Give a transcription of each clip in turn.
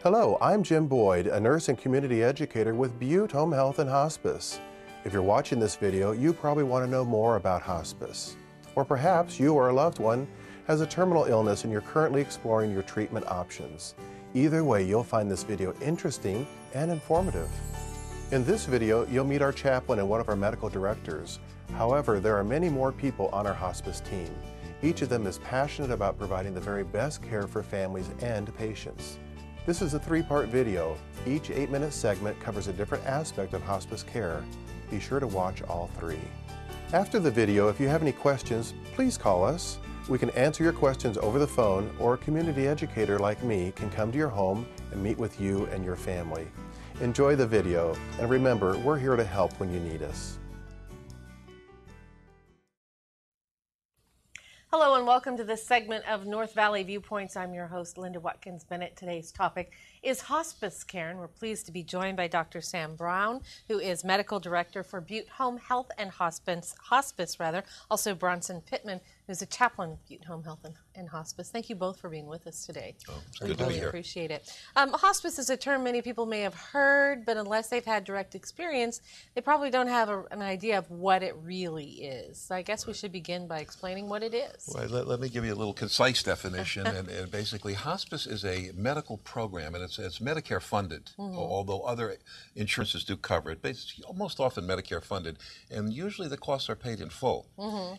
Hello, I'm Jim Boyd, a nurse and community educator with Butte Home Health and Hospice. If you're watching this video, you probably want to know more about hospice. Or perhaps you or a loved one has a terminal illness and you're currently exploring your treatment options. Either way, you'll find this video interesting and informative. In this video, you'll meet our chaplain and one of our medical directors. However, there are many more people on our hospice team. Each of them is passionate about providing the very best care for families and patients. This is a three-part video. Each 8-minute segment covers a different aspect of hospice care. Be sure to watch all three. After the video, if you have any questions, please call us. We can answer your questions over the phone, or a community educator like me can come to your home and meet with you and your family. Enjoy the video, and remember, we're here to help when you need us. Hello and welcome to this segment of North Valley Viewpoints. I'm your host, Linda Watkins Bennett. Today's topic is hospice care, and we're pleased to be joined by Dr. Sam Brown, who is Medical Director for Butte Home Health and Hospice, also Bronson Pittman, who's a chaplain of Butte Home Health and Hospice. Thank you both for being with us today. It's We good to be really here. appreciate it. Hospice is a term many people may have heard, but unless they've had direct experience, they probably don't have an idea of what it really is. So I guess we should begin by explaining what it is. Well, let me give you a little concise definition. and basically, hospice is a medical program, and it's Medicare funded, although other insurances do cover it. But it's most often Medicare funded, and usually the costs are paid in full.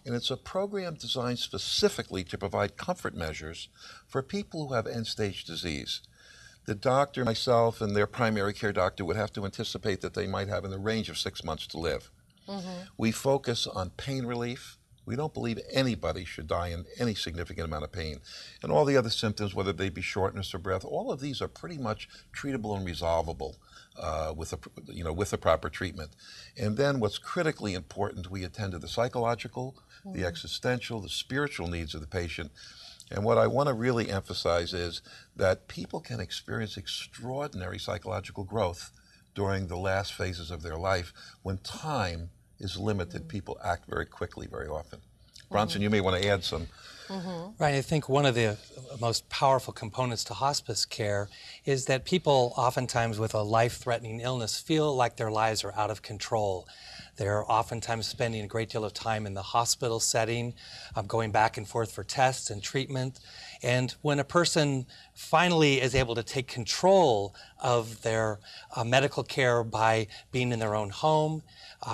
And it's a program designed specifically to provide comfort measures for people who have end-stage disease. The doctor, myself, and their primary care doctor would have to anticipate that they might have in the range of 6 months to live. We focus on pain relief. We don't believe anybody should die in any significant amount of pain. And all the other symptoms, whether they be shortness of breath, all of these are pretty much treatable and resolvable with the proper treatment. And then what's critically important, we attend to the psychological, the existential, the spiritual needs of the patient. And what I want to really emphasize is that people can experience extraordinary psychological growth during the last phases of their life. When time is limited, people act very quickly very often. Bronson, you may want to add some. Right, I think one of the most powerful components to hospice care is that people oftentimes with a life-threatening illness feel like their lives are out of control. They're oftentimes spending a great deal of time in the hospital setting, going back and forth for tests and treatment. And when a person finally is able to take control of their medical care by being in their own home,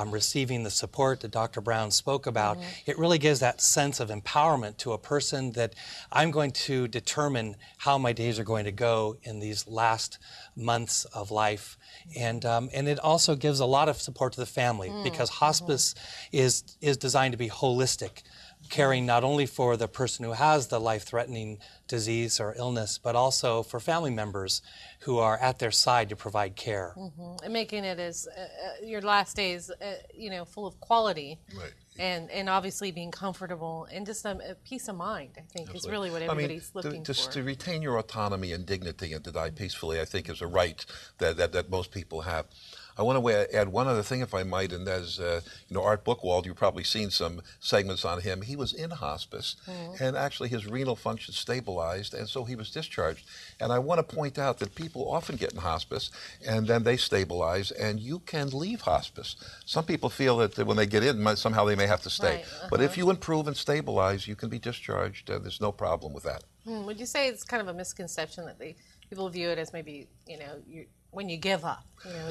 receiving the support that Dr. Brown spoke about, it really gives that sense of empowerment to a person that I'm going to determine how my days are going to go in these last months of life. And it also gives a lot of support to the family because hospice is designed to be holistic, caring not only for the person who has the life-threatening disease or illness, but also for family members who are at their side to provide care. And making it as your last days, full of quality. Right. And obviously being comfortable and just a peace of mind, I think, is really what everybody's looking for. To retain your autonomy and dignity and to die peacefully, I think, is a right that most people have. I want to add one other thing, if I might, and that is, Art Bookwald, you've probably seen some segments on him. He was in hospice, and actually his renal function stabilized, and so he was discharged. And I want to point out that people often get in hospice, and then they stabilize, and you can leave hospice. Some people feel that when they get in, somehow they may have to stay. Right, But if you improve and stabilize, you can be discharged, and there's no problem with that. Would you say it's kind of a misconception that people view it as maybe, when you give up?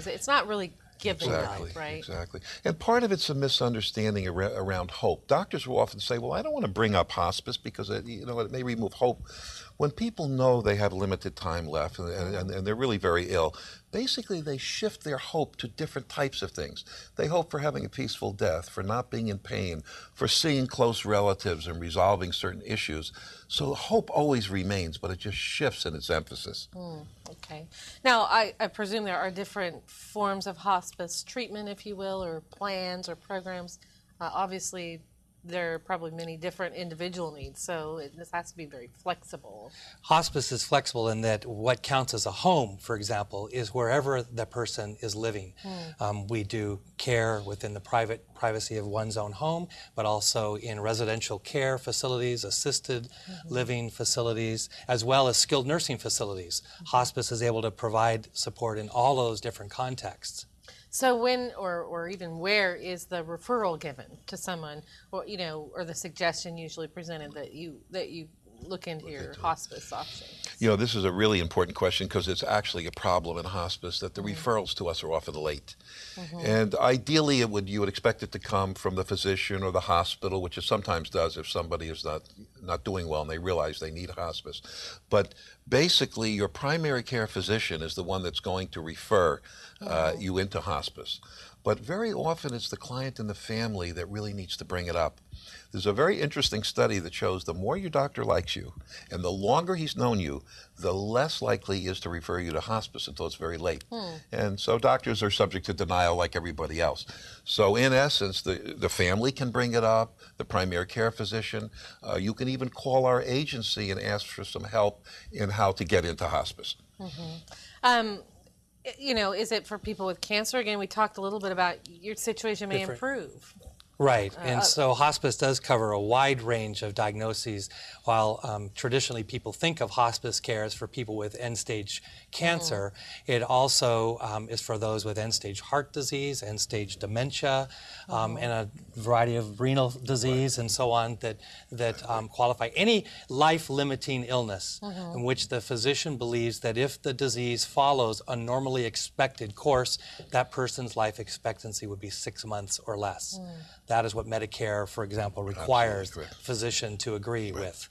It's not really giving up, right? Exactly. And part of it's a misunderstanding around hope. Doctors will often say, well, I don't want to bring up hospice because it may remove hope. When people know they have limited time left and they're really very ill, basically they shift their hope to different types of things. They hope for having a peaceful death, for not being in pain, for seeing close relatives and resolving certain issues. So hope always remains, but it just shifts in its emphasis. Okay. Now, I presume there are different forms of hospice treatment, if you will, or plans or programs. Obviously, there are probably many different individual needs, so this has to be very flexible. Hospice is flexible in that what counts as a home, for example, is wherever the person is living. We do care within the privacy of one's own home, but also in residential care facilities, assisted living facilities, as well as skilled nursing facilities. Hospice is able to provide support in all those different contexts. So when, or even where, is the referral given to someone, or or the suggestion usually presented that you look into your hospice options? This is a really important question because it's actually a problem in hospice that the referrals to us are often late. And ideally, you would expect it to come from the physician or the hospital, which it sometimes does if somebody is not doing well and they realize they need hospice. But basically, your primary care physician is the one that's going to refer you into hospice. But very often it's the client and the family that really needs to bring it up. There's a very interesting study that shows the more your doctor likes you and the longer he's known you, the less likely he is to refer you to hospice until it's very late. And so doctors are subject to denial like everybody else. So in essence, the family can bring it up, the primary care physician. You can even call our agency and ask for some help in how to get into hospice. Is it for people with cancer? Again, we talked a little bit about your situation may improve. Right, and so hospice does cover a wide range of diagnoses. While traditionally people think of hospice care as for people with end-stage cancer, it also is for those with end-stage heart disease, end-stage dementia, and a variety of renal disease and so on that qualify. Any life-limiting illness in which the physician believes that if the disease follows a normally expected course, that person's life expectancy would be 6 months or less. That is what Medicare, for example, requires the physician to agree with.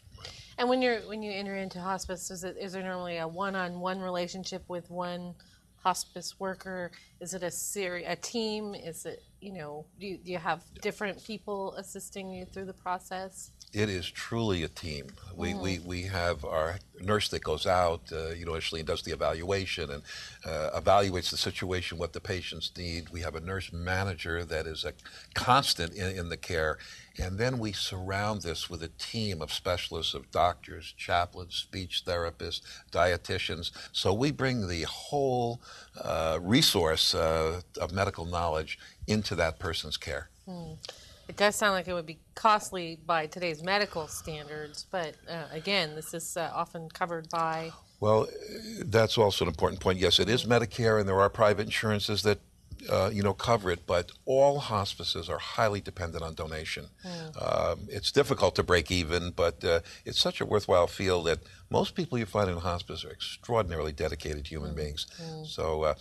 And when you enter into hospice, is there normally a one-on-one relationship with one hospice worker? Is it a team? Is it do you have different people assisting you through the process? It is truly a team. We have our nurse that goes out, initially does the evaluation and evaluates the situation, what the patients need. We have a nurse manager that is a constant in the care. And then we surround this with a team of specialists, of doctors, chaplains, speech therapists, dietitians. So we bring the whole resource of medical knowledge into that person's care. It does sound like it would be costly by today's medical standards, but again, this is often covered by... Well, that's also an important point. Yes, it is Medicare, and there are private insurances that cover it, but all hospices are highly dependent on donation. It's difficult to break even, but it's such a worthwhile field that most people you find in hospice are extraordinarily dedicated human beings. So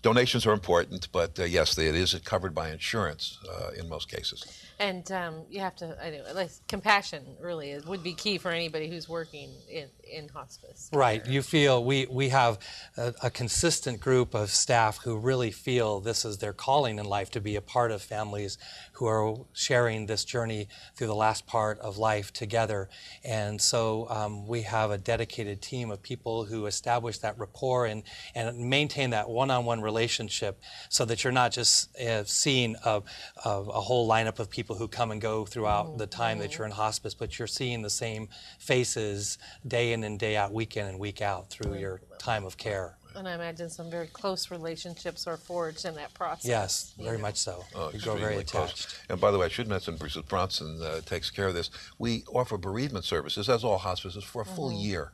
donations are important, but yes, it is covered by insurance in most cases. And you have to, compassion really would be key for anybody who's working in hospice. Right. You feel we have a consistent group of staff who really feel this is their calling in life, to be a part of families who are sharing this journey through the last part of life together. And so we have a dedicated team of people who establish that rapport and maintain that one-on-one relationship, so that you're not just seeing a whole lineup of people who come and go throughout the time that you're in hospice, but you're seeing the same faces day in and day out, week in and week out through your time of care. And I imagine some very close relationships are forged in that process. Yes, very much so. You grow very attached. Close. And by the way, I should mention Bruce Bronson takes care of this. We offer bereavement services, as all hospices, for a full year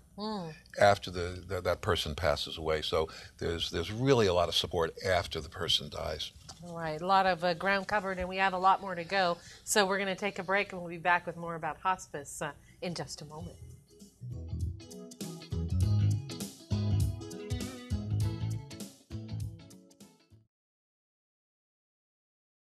after that person passes away. So there's really a lot of support after the person dies. All right, a lot of ground covered, and we have a lot more to go. So we're going to take a break, and we'll be back with more about hospice in just a moment.